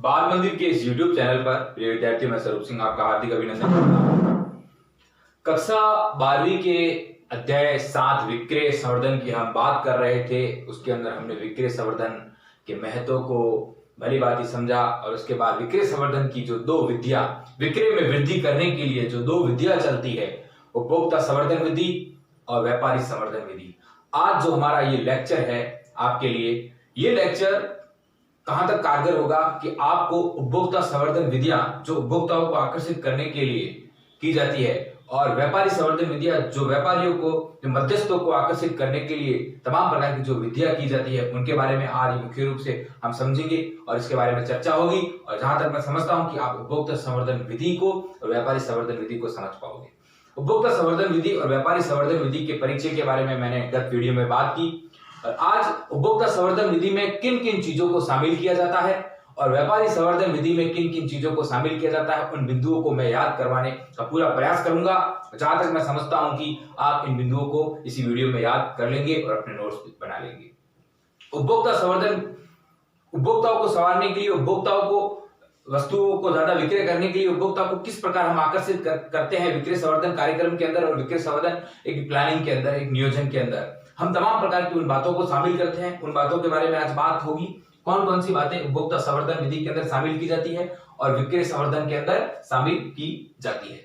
बाल मंदिर के इस YouTube चैनल पर प्रिय विद्यार्थी, मैं स्वरूप सिंह आपका हार्दिक अभिनंदन करता हूँ। कक्षा 12वीं के अध्याय 7 विक्रय संवर्धन की हम बात कर रहे थे। उसके अंदर हमने विक्रय संवर्धन के महत्व को भली भांति समझा और उसके बाद विक्रय संवर्धन की जो दो विधियां, विक्रय में वृद्धि करने के लिए जो दो विधियां चलती है, उपभोक्ता संवर्धन विधि और व्यापारी संवर्धन विधि। आज जो हमारा ये लेक्चर है आपके लिए, ये लेक्चर कहां तक कारगर होगा कि आपको उपभोक्ता संवर्धन विधियां जो उपभोक्ताओं को आकर्षित करने के लिए की जाती है और व्यापारी संवर्धन विधियां जो व्यापारियों को, जो मध्यस्थों को आकर्षित करने के लिए तमाम प्रकार की जो विधियां की जाती है, उनके बारे में आज मुख्य रूप से हम समझेंगे और इसके बारे में चर्चा होगी। और जहां तक मैं समझता हूं कि आप उपभोक्ता संवर्धन विधि को और व्यापारी संवर्धन विधि को समझ पाओगे। उपभोक्ता संवर्धन विधि और व्यापारी संवर्धन विधि के परिचय के बारे में मैंने गत वीडियो में बात की। और आज उपभोक्ता संवर्धन विधि में किन किन चीजों को शामिल किया जाता है और व्यापारी संवर्धन विधि में किन किन चीजों को शामिल किया जाता है, उन बिंदुओं को मैं याद करवाने का पूरा प्रयास करूंगा। जहां तक मैं समझता हूं कि आप इन बिंदुओं को इसी वीडियो में याद कर लेंगे और अपने नोट्स बना लेंगे। उपभोक्ता संवर्धन, उपभोक्ताओं को संवारने के लिए, उपभोक्ताओं को वस्तुओं को ज्यादा विक्रय करने के लिए उपभोक्ता को किस प्रकार हम आकर्षित करते हैं विक्रय संवर्धन कार्यक्रम के अंदर और विक्रय संवर्धन एक प्लानिंग के अंदर, एक नियोजन के अंदर हम तमाम प्रकार की उन बातों को शामिल करते हैं। उन बातों के बारे में आज बात होगी। कौन कौन सी बातें उपभोक्ता संवर्धन विधि के अंदर शामिल की जाती है और विक्रय संवर्धन के अंदर शामिल की जाती है।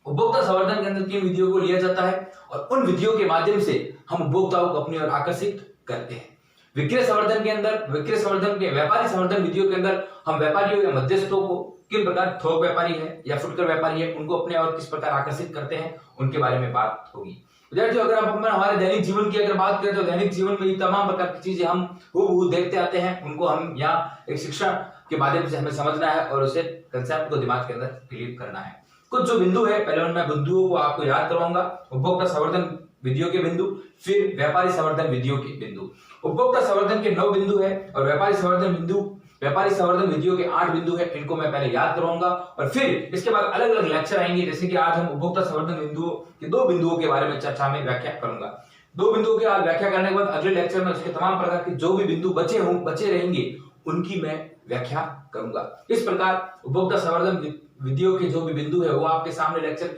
उपभोक्ता संवर्धन के अंदर किन विधियों को लिया जाता है और उन विधियों के माध्यम से हम उपभोक्ताओं को अपनी ओर आकर्षित करते हैं। विक्रय संवर्धन के अंदर, विक्रय संवर्धन के व्यापारी संवर्धन विधियों के अंदर हम व्यापारियों या मध्यस्थों को किन प्रकार, थोक व्यापारी है या फुटकर व्यापारी है, उनको अपने और किस प्रकार आकर्षित करते हैं, उनके बारे में बात होगी। विद्यार्थियों, अगर आप हमारे दैनिक जीवन की अगर बात करें तो दैनिक जीवन में तमाम प्रकार की चीजें हम हूबहू देखते आते हैं। उनको हम यहाँ एक शिक्षा के माध्यम से हमें समझना है और उसे कंसेप्ट को दिमाग के अंदर क्लियर करना है। कुछ जो बिंदु है, पहले मैं बिंदुओं को आपको याद करवाऊंगा। उपभोक्ता संवर्धन विधियों के बिंदु, फिर व्यापारी संवर्धन विधियों के बिंदु। उपभोक्ता संवर्धन के 9 बिंदु है और व्यापारी संवर्धन विधियों के 8 बिंदु है। इनको मैं पहले याद करवाऊंगा और फिर इसके बाद अलग अलग लेक्चर आएंगे। जैसे कि आज हम उपभोक्ता संवर्धन बिंदुओं के 2 बिंदुओं के बारे में चर्चा में व्याख्या करूंगा। 2 बिंदुओं की आज व्याख्या करने के बाद अगले लेक्चर में उसके तमाम प्रकार के जो भी बिंदु बचे रहेंगे उनकी मैं व्याख्या करूंगा। इस प्रकार उपभोक्ता संवर्धन विधियों के जो भी बिंदु है वो आपके सामने लेक्चर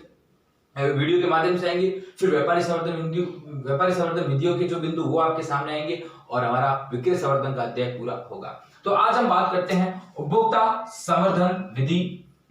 वीडियो के माध्यम से आएंगे। फिर व्यापारी संवर्धन विधियों के जो बिंदु वो आपके सामने आएंगे और हमारा विक्रय संवर्धन का अध्याय पूरा होगा। तो आज हम बात करते हैं उपभोक्ता संवर्धन विधि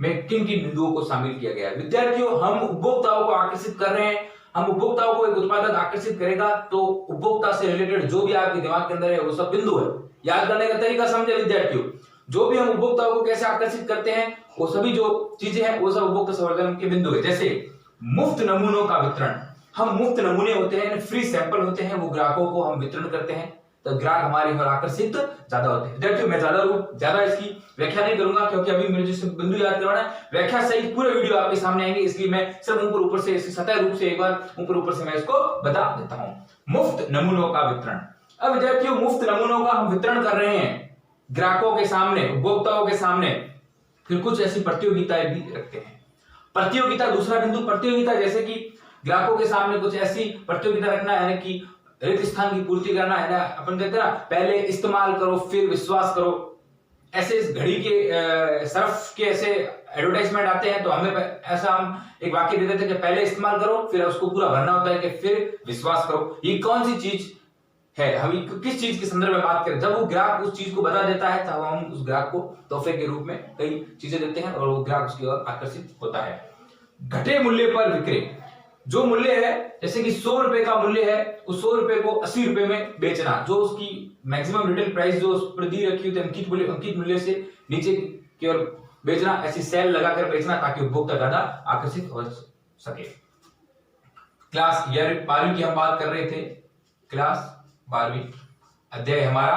में किन किन बिंदुओं को शामिल किया गया है। विद्यार्थियों, हम उपभोक्ताओं को आकर्षित कर रहे हैं। हम उपभोक्ताओं को एक उत्पादक आकर्षित करेगा तो उपभोक्ता से रिलेटेड जो भी आपके दिमाग के अंदर है वो सब बिंदु है। याद करने का तरीका समझे विद्यार्थियों। जो भी हम उपभोक्ताओं को कैसे आकर्षित करते हैं वो सभी जो चीजें हैं वो सब उपभोक्ता संवर्धन के बिंदु है। जैसे मुफ्त नमूनों का वितरण, हम मुफ्त नमूने होते हैं, फ्री सैंपल होते हैं, वो ग्राहकों को हम वितरण करते हैं तो ग्राहक हमारे ओर आकर्षित ज्यादा होते हैं। विद्यार्थियों, मैं ज्यादा इसकी व्याख्या नहीं करूंगा क्योंकि अभी मुझे जो बिंदु याद करवाना है, व्याख्या सहित पूरे वीडियो आपके सामने आएंगे, इसलिए मैं सिर्फ ऊपर से सतह रूप से एक बार ऊपर से मैं इसको बता देता हूं। मुफ्त नमूनों का वितरण। अब विद्यार्थियों, मुफ्त नमूनों का हम वितरण कर रहे हैं ग्राहकों के सामने, उपभोक्ताओं के सामने, फिर कुछ ऐसी प्रतियोगिताएं भी रखते हैं। प्रतियोगिता, दूसरा बिंदु प्रतियोगिता। जैसे कि ग्राहकों के सामने कुछ ऐसी प्रतियोगिता रखना है कि रिक्त स्थान की पूर्ति करना है ना, अपन कहते हैं ना, पहले इस्तेमाल करो फिर विश्वास करो। ऐसे इस घड़ी के सर्फ के ऐसे एडवर्टाइजमेंट आते हैं तो हमें ऐसा हम एक वाक्य दे देते हैं कि पहले इस्तेमाल करो फिर उसको पूरा भरना होता है कि फिर विश्वास करो। ये कौन सी चीज है, हम किस चीज के संदर्भ में बात करें? जब वो ग्राहक उस चीज को बता देता है तब हम उस ग्राहक को तोहफे के रूप में कई चीजें देते हैं और वो ग्राहक उसकी ओर आकर्षित होता है। घटे मूल्य पर विक्रय। जो मूल्य है, जैसे कि 100 रुपए का मूल्य है, उस 100 रुपए को 80 रुपए में बेचना, जो उसकी मैक्सिमम रिटेल प्राइस जो उस पर दी रखी होती है अंकित मूल्य से नीचे की ओर बेचना, ऐसी सेल लगाकर बेचना ताकि उपभोक्ता ज्यादा आकर्षित हो सके। क्लास 12वीं की हम बात कर रहे थे। क्लास 12वीं अध्याय हमारा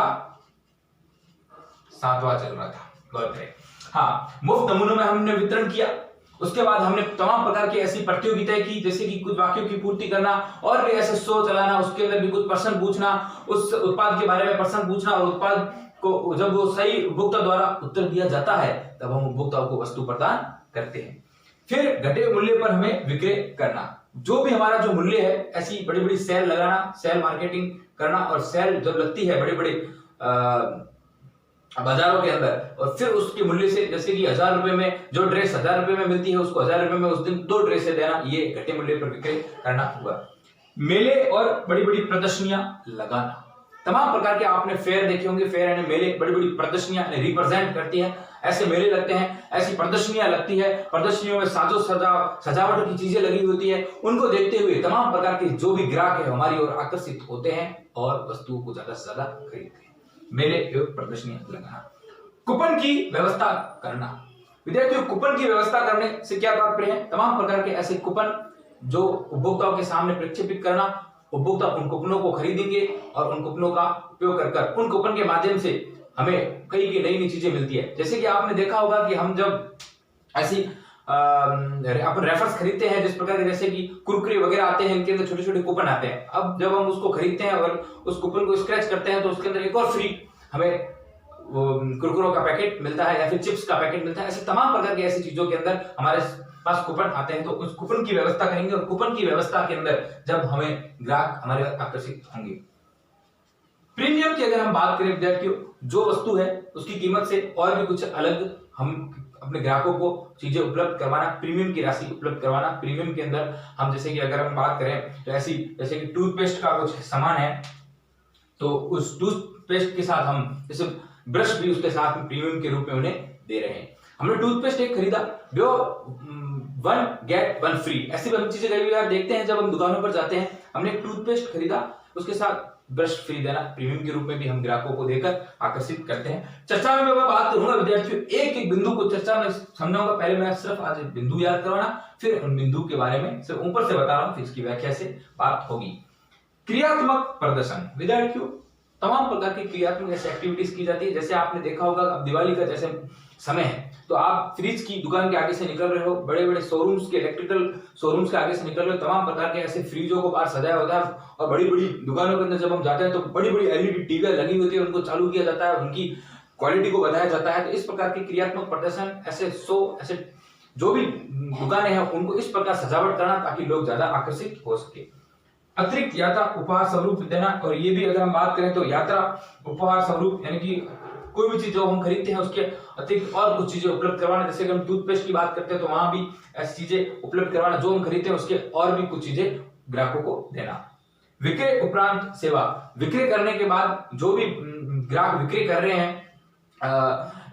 7वां चल रहा था, गौर करें। हाँ, मुफ्त नमूनों में हमने वितरण किया। उसके बाद हमने तमाम प्रकार की ऐसी प्रतियोगिताएं की, जैसे कि कुछ वाक्यों की पूर्ति करना और भी ऐसे शो चलाना, उसके अंदर भी कुछ प्रश्न पूछना, उस उत्पाद के बारे में प्रश्न पूछना और उत्पाद को जब वो सही उपभोक्ता द्वारा उत्तर दिया जाता है तब हम उपभोक्ताओं को वस्तु प्रदान करते हैं। फिर घटे मूल्य पर हमें विक्रय करना। जो भी हमारा जो मूल्य है, ऐसी बड़ी बड़ी सेल लगाना, सेल मार्केटिंग करना। और सेल जब लगती है बड़े बड़े बाजारों के अंदर, और फिर उसके मूल्य से, जैसे कि 1000 रुपए में जो ड्रेस 1000 रुपए में मिलती है, उसको 1000 रुपए में उस दिन 2 ड्रेसें देना, ये घटे मूल्य पर विक्रय करना हुआ। मेले और बड़ी बड़ी प्रदर्शनियां लगाना, तमाम प्रकार के आपने फेयर देखे होंगे, फेयर यानी मेले, बड़ी बड़ी प्रदर्शनियां रिप्रेजेंट करती हैं, ऐसे मेले लगते हैं, ऐसी प्रदर्शनियां लगती है, प्रदर्शनियों में सजावट की चीजें लगी होती है, उनको देखते हुए तमाम प्रकार के जो भी ग्राहक है हमारी ओर आकर्षित होते हैं और वस्तुओं को ज्यादा से ज्यादा खरीदते हैं। मेले एवं प्रदर्शनियां लगाना। कूपन की व्यवस्था करना, विद्यार्थियों कूपन की व्यवस्था करने से क्या तात्पर्य है? तमाम प्रकार के ऐसे कूपन जो उपभोक्ताओं के सामने प्रक्षेपित करना, उपभोक्ता उन कूपनों को खरीदेंगे और उन कूपनों का उपयोग कर उन कूपन के माध्यम से हमें कई नई चीजें मिलती है। जैसे कि आपने देखा होगा कि हम जब ऐसी अपन रेफर्स खरीदते हैं, जिस प्रकार के जैसे कि कुरकुरे वगैरह आते हैं, इनके अंदर छोटे छोटे कूपन आते हैं। अब जब हम उसको खरीदते हैं और उस कूपन को स्क्रैच करते हैं तो उसके अंदर एक और फ्री हमें कुरकुरों का पैकेट मिलता है या फिर चिप्स का पैकेट मिलता है। ऐसे तमाम प्रकार की ऐसी चीजों के अंदर हमारे पास कूपन आते हैं, तो उस कूपन की व्यवस्था करेंगे और कूपन की व्यवस्था के अंदर जब हमें ग्राहक हमारे आकर्षित होंगे। प्रीमियम की अगर हम बात करें विद्यार्थियों, जो वस्तु है उसकी कीमत से और भी कुछ अलग हम अपने ग्राहकों को चीजें उपलब्ध करवाना, प्रीमियम की राशि उपलब्ध करवाना। प्रीमियम के अंदर हम जैसे कि अगर हम बात करें तो ऐसी जैसे कि टूथपेस्ट का कुछ सामान है, तो उस टूथपेस्ट के साथ हम जैसे ब्रश भी उसके साथ में प्रीमियम के रूप में उन्हें दे रहे हैं। हमने टूथपेस्ट एक खरीदा, जो 1 गेट 1 फ्री, ऐसी हम चीजें कई बार देखते हैं जब हम दुकानों पर जाते हैं। हमने एक टूथपेस्ट खरीदा, उसके साथ ब्रश फ्री देना, प्रीमियम के रूप में भी हम ग्राहकों को देकर आकर्षित करते हैं। चर्चा में मैं बात करूंगा विद्यार्थियों, एक एक बिंदु को चर्चा में समझाऊंगा। पहले मैं सिर्फ आज बिंदु याद करवाना, फिर उन बिंदु के बारे में सिर्फ ऊपर से बता रहा हूं, फिर इसकी व्याख्या से बात होगी। क्रियात्मक प्रदर्शन, विद्यार्थियों तमाम प्रकार की क्रियात्मक ऐसी एक्टिविटीज की जाती है। जैसे आपने देखा होगा अब दिवाली का जैसे समय है, तो आप फ्रिज की दुकान के आगे से निकल रहे हो, बड़े बड़े शोरूम्स के इलेक्ट्रिकल शोरूम्स के आगे से निकल रहे हो, तमाम प्रकार के ऐसे फ्रिजों को बाहर सजाया होता है। और बड़ी बड़ी दुकानों के अंदर जब हम जाते हैं तो बड़ी बड़ी एलईडी टीवी लगी होती है, उनको चालू किया जाता है, उनकी क्वालिटी को बताया जाता है। तो इस प्रकार के क्रियात्मक प्रदर्शन, ऐसे ऐसे जो भी दुकानें हैं उनको इस प्रकार सजावट करना ताकि लोग ज्यादा आकर्षित हो सके। अतिरिक्त यात्रा उपहार स्वरूप देना, और ये भी अगर हम बात करें तो यात्रा उपहार स्वरूप यानी कि कोई भी चीज जो हम खरीदते हैं उसके अतिरिक्त और कुछ चीजें उपलब्ध करवाना। जैसे कि हम टूथपेस्ट की बात करते हैं तो वहां भी ऐसी चीजें उपलब्ध करवाना, जो हम खरीदते हैं उसके और भी कुछ चीजें ग्राहकों को देना। विक्रय उपरांत सेवा, विक्रय करने के बाद जो भी ग्राहक विक्रय कर रहे हैं,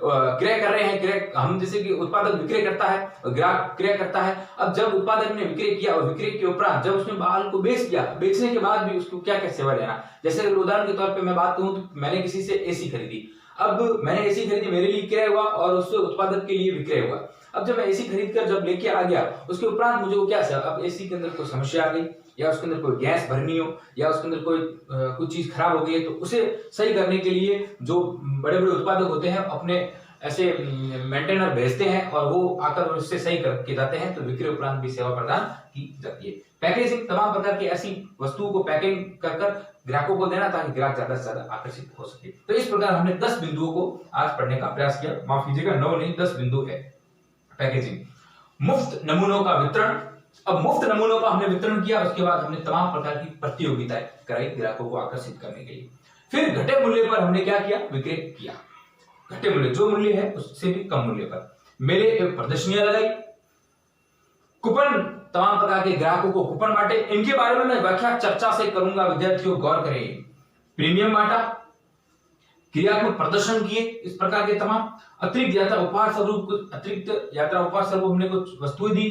क्रय कर रहे हैं, क्रय हम जैसे कि उत्पादक विक्रय करता है, ग्राहक क्रय करता है। अब जब उत्पादक ने विक्रय किया और विक्रय के उपरांत जब उसने माल को बेच दिया, बेचने के बाद भी उसको क्या क्या सेवा लेना। जैसे उदाहरण के तौर पे मैं बात करूं तो मैंने किसी से एसी खरीदी, अब मैंने एसी खरीदी, मेरे लिए क्रय हुआ और उससे उत्पादक के लिए विक्रय हुआ। अब जब मैं एसी खरीद कर जब लेके आ गया, उसके उपरांत मुझे वो क्या सेवा, अब एसी के अंदर कोई समस्या आ गई या उसके अंदर कोई गैस भरनी हो या उसके अंदर कोई कुछ चीज खराब हो गई है, तो उसे सही करने के लिए जो बड़े बड़े उत्पादक होते हैं अपने ऐसे मेंटेनर भेजते हैं और वो आकर उससे सही करके जाते हैं। तो विक्रय उपरांत भी सेवा प्रदान की जाती है। पैकेजिंग, तमाम प्रकार की ऐसी वस्तुओं को पैकिंग कर ग्राहकों को देना ताकि ग्राहक ज्यादा से ज्यादा आकर्षित हो सके। तो इस प्रकार हमने 10 बिंदुओं को आज पढ़ने का प्रयास किया, माफ कीजिएगा 9 नहीं 10 बिंदु है। पैकेजिंग, मुफ्त नमूनों का वितरण, अब मुफ्त नमूनों का हमने वितरण किया, उसके बाद हमने तमाम प्रकार की प्रतियोगिताएं कराई ग्राहकों को आकर्षित करने के लिए। फिर घटे मूल्य पर हमने क्या किया, विक्रय किया। घटे मूल्य, जो मूल्य है उससे भी कम मूल्य पर मेले एवं प्रदर्शनियां लगाई। कूपन, तमाम प्रकार के ग्राहकों को कूपन बांटे, इनके बारे में मैं व्याख्या चर्चा से करूंगा, विद्यार्थियों गौर करें। प्रीमियम बांटा, क्रियात्मक प्रदर्शन किए, इस प्रकार के तमाम। अतिरिक्त यात्रा उपहार स्वरूप, अतिरिक्त यात्रा उपहार स्वरूप हमने कुछ वस्तुएं दी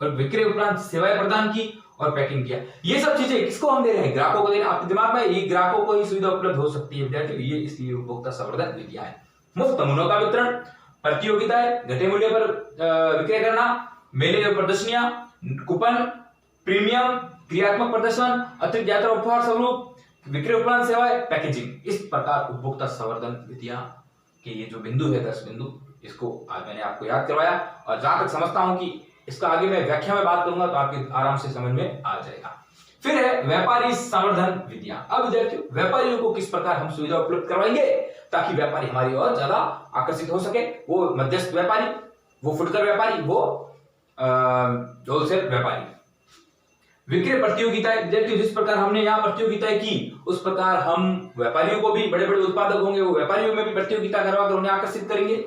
और विक्रय उपरांत सेवाएं प्रदान की और पैकिंग किया। ये सब चीजें किसको हम दे रहे हैं, ग्राहकों को दे रहे हैं। आपके दिमाग में ये ग्राहकों को ही सुविधा उपलब्ध हो सकती है विद्यार्थियों, ये इसलिए उपभोक्ता संवर्धन विधियां है। मुफ्त नमूनों का वितरण, प्रतियोगिताएं, घटे मूल्य पर विक्रय करना, मेले और प्रदर्शनियां, कूपन, प्रीमियम, क्रियात्मक प्रदर्शन, अतिरिक्त यात्रा उपहार स्वरूप, विक्रय उपरांत सेवाएं, पैकेजिंग। इस प्रकार उपभोक्ता संवर्धन विधियां के ये जो बिंदु है 10 बिंदु, इसको आज मैंने आपको याद करवाया। और जहां तक समझता हूं कि इसका आगे मैं व्याख्या में बात करूंगा तो आपके आराम से समझ में आ जाएगा। फिर है व्यापारी संवर्धन विधियां। अब विद्यार्थियों, व्यापारियों को किस प्रकार हम सुविधा उपलब्ध करवाएंगे ताकि व्यापारी हमारी ओर ज्यादा आकर्षित हो सके। वो मध्यस्थ व्यापारी, वो फुटकर व्यापारी, वो होलसेल व्यापारी। विक्रय प्रतियोगिताएं, देखिए जिस प्रकार हमने यहाँ प्रतियोगिताएं की उस प्रकार हम व्यापारियों को भी, बड़े बड़े उत्पादक होंगे वो व्यापारियों में भी प्रतियोगिता करवाकर उन्हें आकर्षित करेंगे।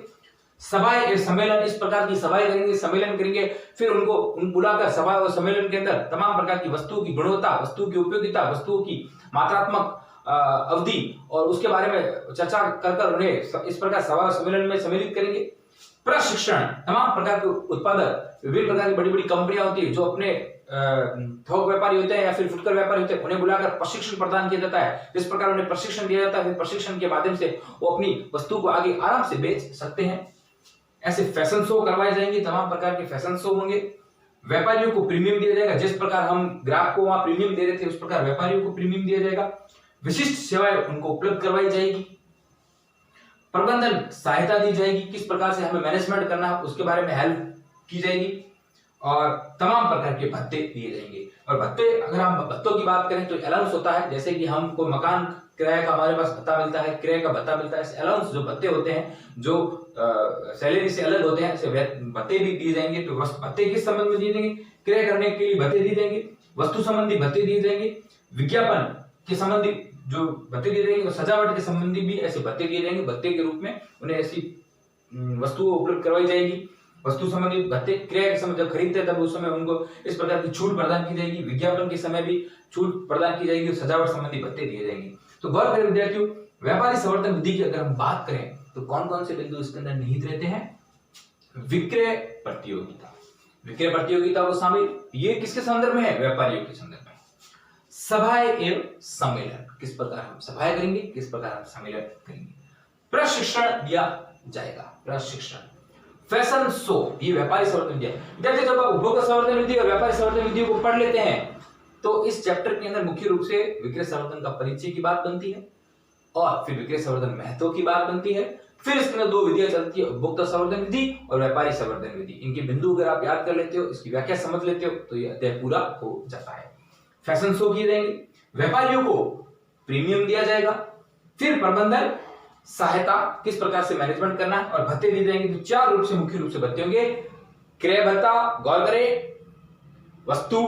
सभाएं सम्मेलन, इस प्रकार की सभाएं करेंगे, सम्मेलन करेंगे, फिर उनको बुलाकर सभा और सम्मेलन के अंदर तमाम प्रकार की वस्तुओं की गुणवत्ता, वस्तुओं की उपयोगिता, वस्तुओं की मात्रात्मक अवधि और उसके बारे में चर्चा कर उन्हें इस प्रकार सभा और सम्मेलन में सम्मिलित करेंगे। प्रशिक्षण, तमाम प्रकार के उत्पादक, विभिन्न प्रकार की बड़ी बड़ी कंपनियां होती है जो अपने थोक व्यापारी होते हैं या फिर फुटकर व्यापारी होते हैं, उन्हें बुलाकर प्रशिक्षण प्रदान किया जाता है। जिस प्रकार उन्हें प्रशिक्षण दिया जाता है, प्रशिक्षण के माध्यम से वो अपनी वस्तु को आगे आराम से बेच सकते हैं। ऐसे फैशन शो करवाए जाएंगे, तमाम प्रकार के फैशन शो होंगे। व्यापारियों को प्रीमियम दिया जाएगा, जिस प्रकार हम ग्राहक को वहां प्रीमियम दे रहे थे उस प्रकार व्यापारियों को प्रीमियम दिया जाएगा। विशिष्ट सेवाएं उनको उपलब्ध करवाई जाएगी। प्रबंधन सहायता दी जाएगी, किस प्रकार से हमें मैनेजमेंट करना है उसके बारे में हेल्प की जाएगी और तमाम प्रकार के भत्ते दिए जाएंगे। और भत्ते, अगर हम भत्तों की बात करें तो अलाउंस होता है, जैसे कि हमको मकान किराए का हमारे पास भत्ता मिलता है, किराए का भत्ता मिलता है। अलाउंस जो भत्ते होते हैं जो सैलरी से अलग होते हैं, ऐसे भत्ते भी दिए जाएंगे। तो भत्ते किस संबंध में दिए जाएंगे? किराए करने के लिए भत्ते दिए जाएंगे, वस्तु संबंधी भत्ते दिए जाएंगे, विज्ञापन के संबंधी जो भत्ते दिए जाएंगे, सजावट के संबंधी भी ऐसे भत्ते दिए जाएंगे। भत्ते के रूप में उन्हें ऐसी वस्तु उपलब्ध करवाई जाएगी। वस्तु संबंधी भत्ते, क्रय के समय जब खरीदते हैं तब उस समय उनको इस प्रकार की छूट प्रदान की जाएगी। विज्ञापन के समय भी छूट प्रदान की जाएगी, सजावट संबंधी भत्ते दिए जाएंगे। तो गौर करें विद्यार्थियों, व्यापारी संवर्धन विधि की अगर हम बात करें तो कौन कौन से बिंदु इसके अंदर निहित रहते हैं? विक्रय प्रतियोगिता, विक्रय प्रतियोगिता को शामिल, ये किसके संदर्भ में है? व्यापारियों के संदर्भ में। सभाएं एवं सम्मेलन, किस प्रकार हम सभाएं करेंगे, किस प्रकार हम सम्मेलन करेंगे। प्रशिक्षण दिया जाएगा, प्रशिक्षण। फैशन शो, ये व्यापारी संवर्धन विधि है। जब आप उपभोक्ता संवर्धन विधि और व्यापारी संवर्धन विधि को पढ़ लेते हैं तो इस चैप्टर के अंदर मुख्य रूप से विक्रय संवर्धन का परिचय की बात बनती है और फिर विक्रय संवर्धन महत्व की बात बनती है। फिर इसके अंदर दो विधियां चलती है, उपभोक्ता संवर्धन विधि और व्यापारी संवर्धन विधि। इनके बिंदु अगर आप याद कर लेते हो, इसकी व्याख्या समझ लेते हो तो ये अध्याय पूरा हो जाता है। फैशन शो किए जाएंगे, व्यापारियों को प्रीमियम दिया जाएगा, फिर प्रबंधन सहायता, किस प्रकार से मैनेजमेंट करना है, और भत्ते दिए जाएंगे। तो चार रूप से, मुख्य रूप से भत्ते होंगे। क्रय भत्ता, गौर करें, वस्तु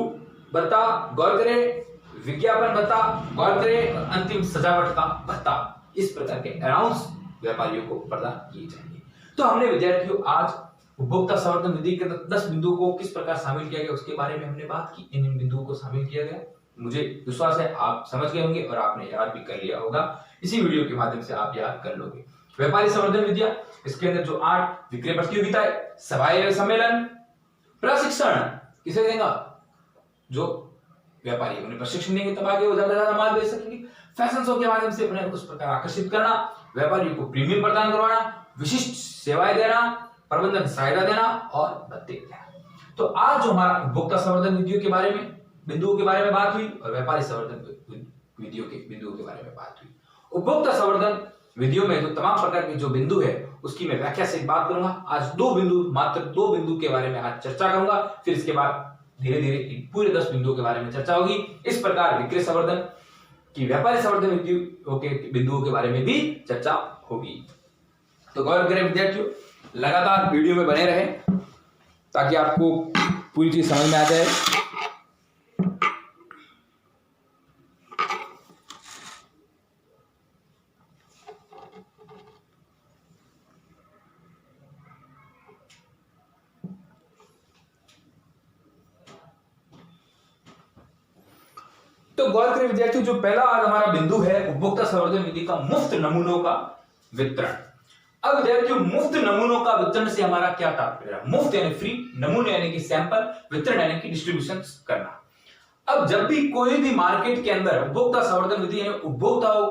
भत्ता, गौर करें, विज्ञापन भत्ता, गौर करें, और अंतिम सजावट का भत्ता। इस प्रकार के अलाउंस व्यापारियों को प्रदान किए जाएंगे। तो हमने विद्यार्थियों आज उपभोक्ता संवर्धन विधि के 10 बिंदुओं को किस प्रकार शामिल किया गया उसके बारे में हमने बात की। इन बिंदुओं को शामिल किया गया, मुझे विश्वास है आप समझ गए होंगे और आपने याद भी कर लिया होगा। इसी वीडियो के माध्यम से आप याद कर लोगे। व्यापारी संवर्धन विधियां, इसके अंदर जो 8 विक्रय प्रतियोगिताएं, सभाएं सम्मेलन, प्रशिक्षण किसे देगा? जो व्यापारी, उन्हें प्रशिक्षण देंगे तब आगे वो ज्यादा माल बेच सकेंगे। फैशन शो के माध्यम से उन्हें उस प्रकार आकर्षित करना, व्यापारियों को प्रीमियम प्रदान करवाना, विशिष्ट सेवाएं देना, प्रबंधन सहायता देना और भत्ते देना। तो आज जो हमारा उपभोक्ता संवर्धन विधियों के बारे में, बिंदुओं के बारे में बात हुई और व्यापारी संवर्धन विधियों के बिंदुओं के बारे में बात हुई। उपभोक्ता संवर्धन विधियों में जो तमाम प्रकार के जो बिंदु है उसकी मैं व्याख्या से बात करूंगा। आज मात्र दो बिंदु के बारे में आज चर्चा करूंगा, फिर इसके बाद धीरे धीरे पूरे 10 बिंदुओं के बारे में चर्चा होगी। इस प्रकार विक्रय संवर्धन की व्यापारी संवर्धन विधियों के बिंदुओं के बारे में भी चर्चा होगी। तो गौर करें विद्यार्थियों, लगातार वीडियो में बने रहें ताकि आपको पूरी चीज समझ में आ जाए। तो गौर करें विद्यार्थियों, जो पहला आज हमारा बिंदु है उपभोक्ता संवर्धन विधि का मुफ्त नमूनों का वितरण। अब विद्यार्थियों, मुफ्त नमूनों का वितरण से हमारा क्या तात्पर्य? मुफ्त यानी फ्री, नमूने यानी कि सैंपल, वितरण यानी कि डिस्ट्रीब्यूशन करना। अब जब भी कोई भी मार्केट के अंदर उपभोक्ता संवर्धन विधि यानी उपभोक्ताओं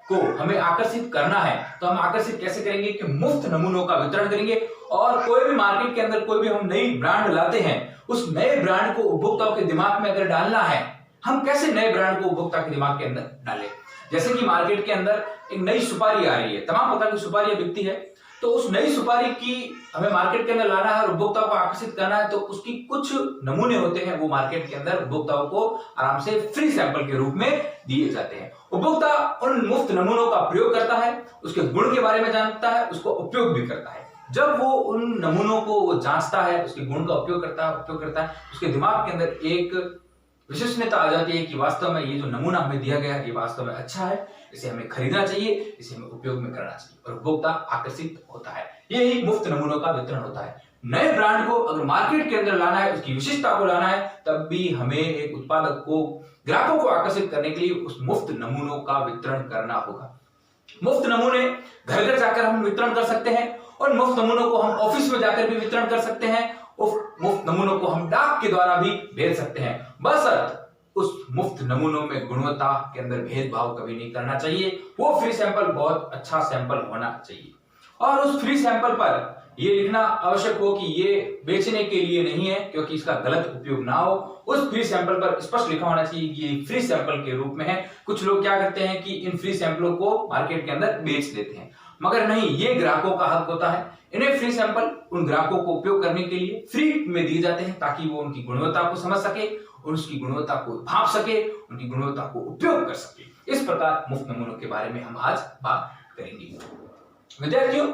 को हमें आकर्षित करना है तो हम आकर्षित कैसे करेंगे कि मुफ्त नमूनों का वितरण करेंगे। और कोई भी मार्केट के अंदर कोई भी हम नई ब्रांड लाते हैं, उस नए ब्रांड को उपभोक्ताओं के दिमाग में अगर डालना है, हम कैसे नए ब्रांड को उपभोक्ता के दिमाग के अंदर डालें? जैसे कि मार्केट के अंदर एक नई सुपारी आ रही है, तमाम प्रकार की सुपारियां बिकती है, तो उस नई सुपारी की हमें मार्केट के अंदर लाना है और उपभोक्ताओं को आकर्षित करना है, तो उसकी कुछ नमूने होते हैं, वो मार्केट के अंदर उपभोक्ताओं को आराम से फ्री सैंपल के रूप में दिए जाते हैं। उपभोक्ता उन मुफ्त नमूनों का प्रयोग करता है, उसके गुण के बारे में जानता है, उसको उपयोग भी करता है। जब वो उन नमूनों को वो जांचता है, उसके गुण का उपयोग करता है, उसके दिमाग के अंदर एक विश्वसनीयता आ जाती है कि वास्तव में ये जो नमूना हमें दिया गया है ये वास्तव में अच्छा है, इसे हमें खरीदना चाहिए, इसे हमें उपयोग में करना चाहिए और उपभोक्ता आकर्षित होता है। यही मुफ्त नमूनों का वितरण होता है। नए ब्रांड को अगर मार्केट के अंदर लाना है, उसकी विशिष्टता को लाना है, तब भी हमें एक उत्पादक को, ग्राहकों को आकर्षित करने के लिए उस मुफ्त नमूनों का वितरण करना होगा। मुफ्त नमूने घर घर जाकर हम वितरण कर सकते हैं और मुफ्त नमूनों को हम ऑफिस में जाकर भी वितरण कर सकते हैं और मुफ्त नमूनों को हम डाक के द्वारा भी भेज सकते हैं। बशर्ते उस मुफ्त नमूनों में गुणवत्ता के अंदर भेदभाव कभी नहीं करना चाहिए। वो फ्री सैंपल बहुत अच्छा सैंपल होना चाहिए और उस फ्री सैंपल पर ये लिखना आवश्यक हो कि ये बेचने के लिए नहीं है, क्योंकि इसका गलत उपयोग ना हो। उस फ्री सैंपल पर स्पष्ट लिखा होना चाहिए कि ये फ्री सैंपल के रूप में है। कुछ लोग क्या करते हैं कि इन फ्री सैंपलों को मार्केट के अंदर बेच देते हैं, मगर नहीं, ये ग्राहकों का हक होता है। इन्हें फ्री सैंपल उन ग्राहकों को उपयोग करने के लिए फ्री में दिए जाते हैं ताकि वो उनकी गुणवत्ता को समझ सके और उसकी गुणवत्ता को भांप सके, उनकी गुणवत्ता को उपयोग कर सके। इस प्रकार मुफ्त नमूनों के बारे में हम आज बात करेंगे। विद्यार्थियों,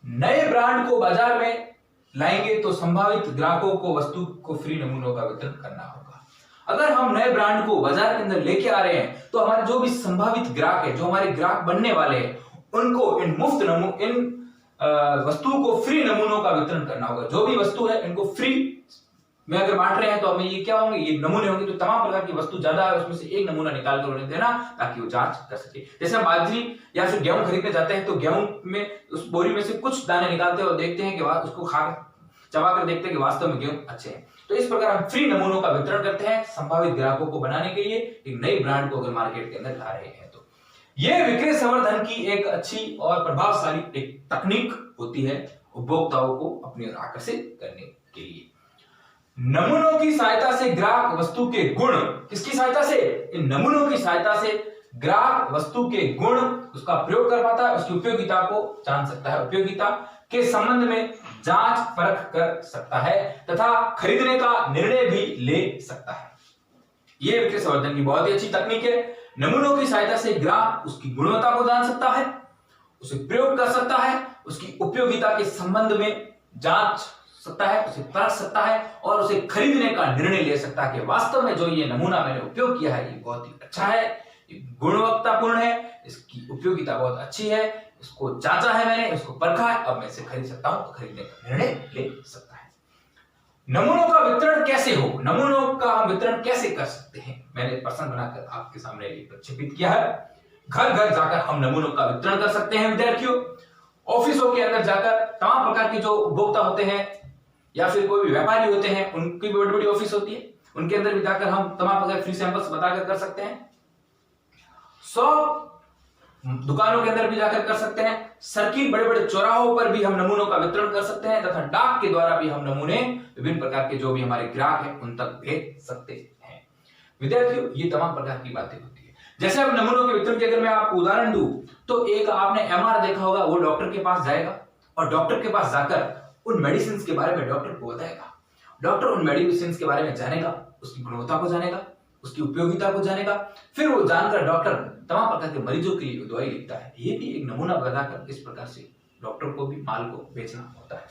नए ब्रांड को बाजार में लाएंगे तो संभावित ग्राहकों को वस्तु को फ्री नमूनों का वितरण करना होगा। अगर हम नए ब्रांड को बाजार के अंदर लेके आ रहे हैं तो हमारे जो भी संभावित ग्राहक है, जो हमारे ग्राहक बनने वाले हैं, उनको इन वस्तुओं को फ्री नमूनों का वितरण करना होगा। जो भी वस्तु है इनको फ्री में अगर बांट रहे हैं तो हमें ये क्या होंगे, ये नमूने होंगे। तो तमाम प्रकार की वस्तु ज्यादा है उसमें से एक नमूना निकाल कर उन्हें देना ताकि वो जांच कर सके। जैसे हम बाजरी या फिर गेहूं खरीदने जाते हैं तो गेहूं में उस बोरी में से कुछ दाने निकालते हैं और देखते हैं कि उसको चबा कर देखते हैं कि वास्तव में गेहूं अच्छे हैं। तो इस प्रकार हम फ्री नमूनों का वितरण करते हैं संभावित ग्राहकों को बनाने के लिए, एक नई ब्रांड को अगर मार्केट के अंदर ला रहे हैं तो। यह विक्रय संवर्धन की एक अच्छी और प्रभावशाली एक तकनीक होती है उपभोक्ताओं को अपनी ओर आकर्षित करने के लिए। नमूनों की सहायता से ग्राहक वस्तु के गुण, किसकी सहायता से? इन नमूनों की सहायता से ग्राहक वस्तु के गुण, उसका प्रयोग कर पाता है, उसकी उपयोगिता को जान सकता है, उपयोगिता के संबंध में जांच परख कर सकता है तथा खरीदने का निर्णय भी ले सकता है। यह विक्रय संवर्धन की बहुत ही अच्छी तकनीक है। नमूनों की सहायता से ग्राहक उसकी गुणवत्ता को जान सकता है, उसे प्रयोग कर सकता है, उसकी उपयोगिता के संबंध में जांच सकता है, उसे परख सकता है और उसे खरीदने का निर्णय ले सकता है कि वास्तव में जो ये नमूना मैंने उपयोग किया है ये बहुत ही अच्छा है, ये गुणवत्तापूर्ण है, इसकी उपयोगिता बहुत अच्छी है, इसको जांचा है मैंने, इसको परखा है, अब मैं इसे खरीद सकता हूं, तो खरीदने का निर्णय ले सकता है। नमूनों का वितरण कैसे हो, नमूनों का हम वितरण कैसे कर सकते हैं, मैंने प्रश्न बनाकर आपके सामने प्रक्षेपित किया है। घर घर जाकर हम नमूनों का वितरण कर सकते हैं विद्यार्थियों। ऑफिसों के अंदर जाकर तमाम प्रकार के जो उपभोक्ता होते हैं या फिर कोई भी व्यापारी होते हैं, उनकी भी बड़ी बड़ी ऑफिस होती है, उनके अंदर भी जाकर हम तमाम प्रकार फ्री सैंपल्स बताकर कर सकते हैं। 100 दुकानों के अंदर भी जाकर कर सकते हैं। सर्किल बड़े बड़े चौराहों पर भी हम नमूनों का वितरण कर सकते हैं तथा डाक के द्वारा भी हम नमूने विभिन्न प्रकार के जो भी हमारे ग्राहक हैं उन तक भेज सकते हैं। विद्यार्थियों, ये तमाम प्रकार की बातें होती है। जैसे अब नमूनों के वितरण की अगर मैं आपको उदाहरण दूं तो एक आपने एमआर देखा होगा, वो डॉक्टर के पास जाएगा और डॉक्टर के पास जाकर उन मेडिसिन के बारे में डॉक्टर को बताएगा। डॉक्टर उन मेडिसिन के बारे में जानेगा, उसकी गुणवत्ता को जानेगा, उसकी उपयोगिता को जानेगा, फिर वो जानकर डॉक्टर तमाम प्रकार के मरीजों के लिए दवाई लिखता है। ये भी एक नमूना बताकर इस प्रकार से डॉक्टर को भी माल को बेचना होता है।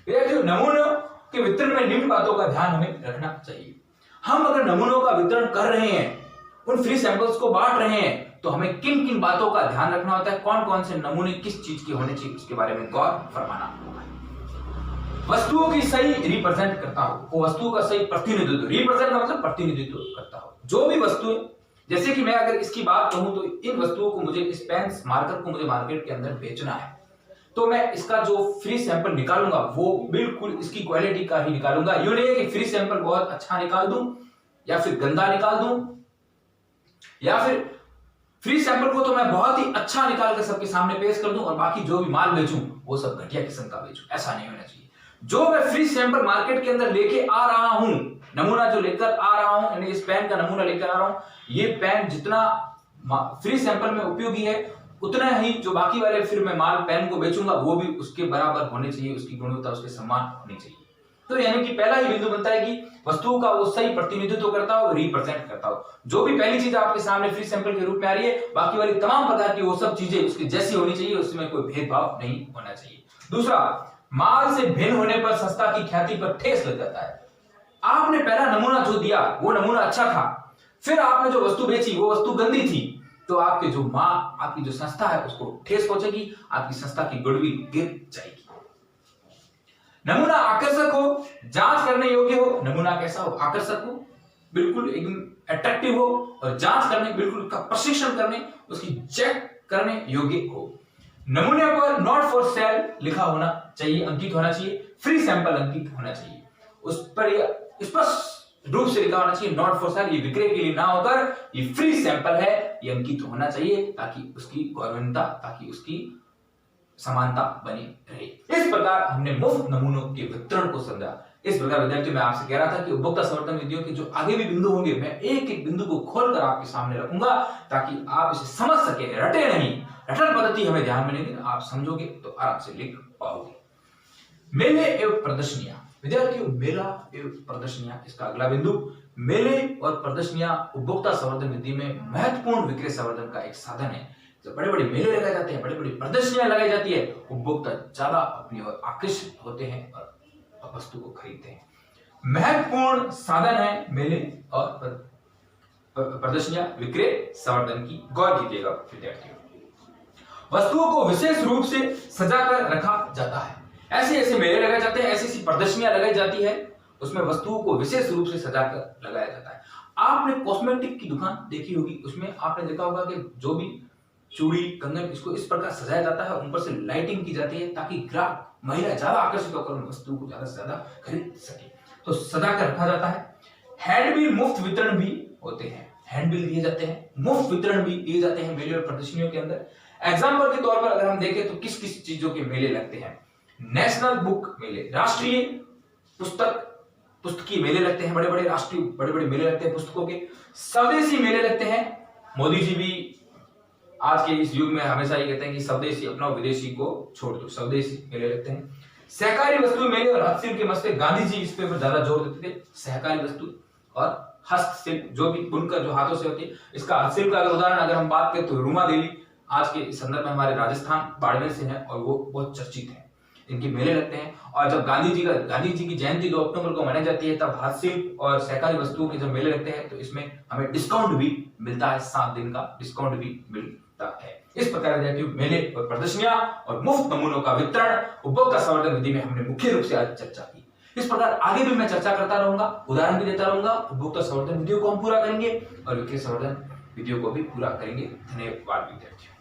विद्यार्थियों, नमूनों के वितरण में निम्न बातों का ध्यान हमें रखना चाहिए। हम अगर नमूनों का वितरण कर रहे हैं, उन फ्री सैंपल्स को बांट रहे हैं, तो हमें किन किन बातों का ध्यान रखना होता है, कौन कौन से नमूने किस चीज के होने चाहिए, उसके बारे में गौर फरमाना होगा। वस्तुओं की सही रिप्रेजेंट करता हो, वो वस्तुओं का सही प्रतिनिधित्व, रिप्रेजेंट का मतलब प्रतिनिधित्व करता हो। जो भी वस्तुएं, जैसे कि मैं अगर इसकी बात कहूं तो इन वस्तुओं को मुझे, इस पेन मार्कर को मुझे मार्केट के अंदर बेचना है, तो मैं इसका जो फ्री सैंपल निकालूंगा वो बिल्कुल इसकी क्वालिटी का ही निकालूंगा। यूं नहीं है कि फ्री सैंपल बहुत अच्छा निकाल दूं या फिर गंदा निकाल दूं, या फिर फ्री सैंपल को तो मैं बहुत ही अच्छा निकाल कर सबके सामने पेश कर दूं और बाकी जो भी माल बेचूं वो सब घटिया किस्म का बेचूं। ऐसा नहीं होना चाहिए। जो मैं फ्री सैंपल मार्केट के अंदर लेके आ रहा हूं, नमूना जो लेकर आ रहा हूं, यानी इस पेन का नमूना लेकर आ रहा हूं, ये पेन जितना फ्री सैंपल में उपयोगी है उतना ही जो बाकी वाले फिर मैं माल पेन को बेचूंगा वो भी उसके बराबर होने चाहिए, उसकी गुणवत्ता उसके समान होनी चाहिए। तो यानी कि पहला ही बिंदु बनता है कि वस्तुओं का वो सही प्रतिनिधित्व करता हो, रिप्रेजेंट करता हो। जो भी पहली चीज आपके सामने फ्री सैंपल के रूप में आ रही है, बाकी वाली तमाम प्रकार की वो सब चीजें उसकी जैसी होनी चाहिए, उसमें कोई भेदभाव नहीं होना चाहिए। दूसरा, माल से भिन्न होने पर संस्था की ख्याति पर ठेस लग जाता है। आपने पहला नमूना जो दिया वो नमूना अच्छा था, फिर आपने जो वस्तु बेची वो वस्तु गंदी थी, तो आपके जो आपकी जो संस्था है उसको ठेस पहुंचेगी, आपकी संस्था की गुडविल गिर जाएगी। नमूना आकर्षक हो, जांच करने योग्य हो। नमूना कैसा हो? आकर्षक हो, बिल्कुल एकदम अट्रैक्टिव हो, और जांच करने, बिल्कुल उसका प्रशिक्षण करने, उसकी चेक करने योग्य हो। नमूने पर नॉट फॉर सेल लिखा होना चाहिए, अंकित होना चाहिए। फ्री सैंपल अंकित होना चाहिए, उस पर स्पष्ट रूप से लिखा होना चाहिए नॉट फॉर सेल, ये विक्रय के लिए ना होकर ये फ्री सैंपल है, ये अंकित होना चाहिए, ताकि उसकी गौरवता, ताकि उसकी समानता बनी रहे। इस प्रकार हमने मुफ्त नमूनों के वितरण को समझा। इस प्रकार विद्यार्थियों, मैं आपसे कह रहा था कि उपभोक्ता संवर्धन विधियों के जो आगे भी बिंदु होंगे, मैं एक एक बिंदु को खोलकर आपके सामने रखूंगा, ताकि आप इसे समझ सके, रटे नहीं। रटन पद्धति हमें ध्यान में नहीं, आप समझोगे तो आराम से लिख पाओगे। मेले एवं प्रदर्शनियां। विद्यार्थियों, मेला एवं प्रदर्शनियां, इसका अगला बिंदु। मेले और प्रदर्शनियां उपभोक्ता संवर्धन विधि में महत्वपूर्ण विक्रय संवर्धन का एक साधन है। जब बड़े बड़े मेले लगाए जाते हैं, बड़ी बड़ी प्रदर्शनियां लगाई जाती है, उपभोक्ता ज्यादा अपनी ओर आकर्षित होते हैं और वस्तु को खरीदते हैं। महत्वपूर्ण साधन है मेले और प्रदर्शनियां विक्रय संवर्धन की। गौर कीजिएगा विद्यार्थियों, वस्तुओं को विशेष रूप से सजाकर रखा जाता है। ऐसे ऐसे मेले लगाए जाते हैं, ऐसी ऐसी प्रदर्शनियां लगाई जाती है, उसमें वस्तुओं को विशेष रूप से सजाकर लगाया जाता है। आपने कॉस्मेटिक की दुकान देखी होगी, उसमें आपने देखा होगा कि जो भी चूड़ी, कंगन, इसको इस प्रकार सजाया जाता है, ऊपर से लाइटिंग की जाती है, ताकि ग्राहक, महिला ज्यादा आकर्षित होकर उन वस्तुओं को ज्यादा से ज्यादा खरीद सके, तो सजा कर रखा जाता है। हैंडबिल मुफ्त वितरण भी होते हैं, हैंडबिल दिए जाते हैं, मुफ्त वितरण भी दिए जाते हैं मेले और प्रदर्शनियों के अंदर। एग्जाम्पल के तौर पर अगर हम देखें तो किस किस चीजों के मेले लगते हैं? नेशनल बुक मेले, राष्ट्रीय पुस्तकीय मेले लगते हैं, बड़े बड़े राष्ट्रीय बड़े बड़े मेले लगते हैं पुस्तकों के। स्वदेशी मेले लगते हैं, मोदी जी भी आज के इस युग में हमेशा ये कहते हैं कि स्वदेशी अपनाओ, विदेशी को छोड़ दो, स्वदेशी मेले लगते हैं। सहकारी वस्तु मेले और हस्तशिल्प के मसले, गांधी जी इस पे ज्यादा जोर देते थे। सहकारी वस्तु और हस्तशिल्प, जो भी बुनकर जो हाथों से होती है, इसका हस्तशिल्प का उदाहरण अगर हम बात करें तो रूमा देवी आज के संदर्भ में हमारे राजस्थान बाड़मेर से हैं, और वो बहुत चर्चित हैं। इनके मेले लगते हैं। और जब गांधी जी की जयंती 2 अक्टूबर को मनाई जाती है, तब हस्तशिल्प और सहकारी वस्तुओं के जब मेले लगते हैं, तो इसमें हमें डिस्काउंट भी मिलता है, 7 दिन का डिस्काउंट भी मिलता है। इस प्रकार मेले और प्रदर्शनियां और मुफ्त नमूनों का वितरण उपभोक्ता संवर्धन विधि में हमने मुख्य रूप से आज चर्चा की। इस प्रकार आगे भी मैं चर्चा करता रहूंगा, उदाहरण भी देता रहूंगा। उपभोक्ता संवर्धन विधियों को हम पूरा करेंगे और विक्रय संवर्धन विधियों को भी पूरा करेंगे। धन्यवाद विद्यार्थियों।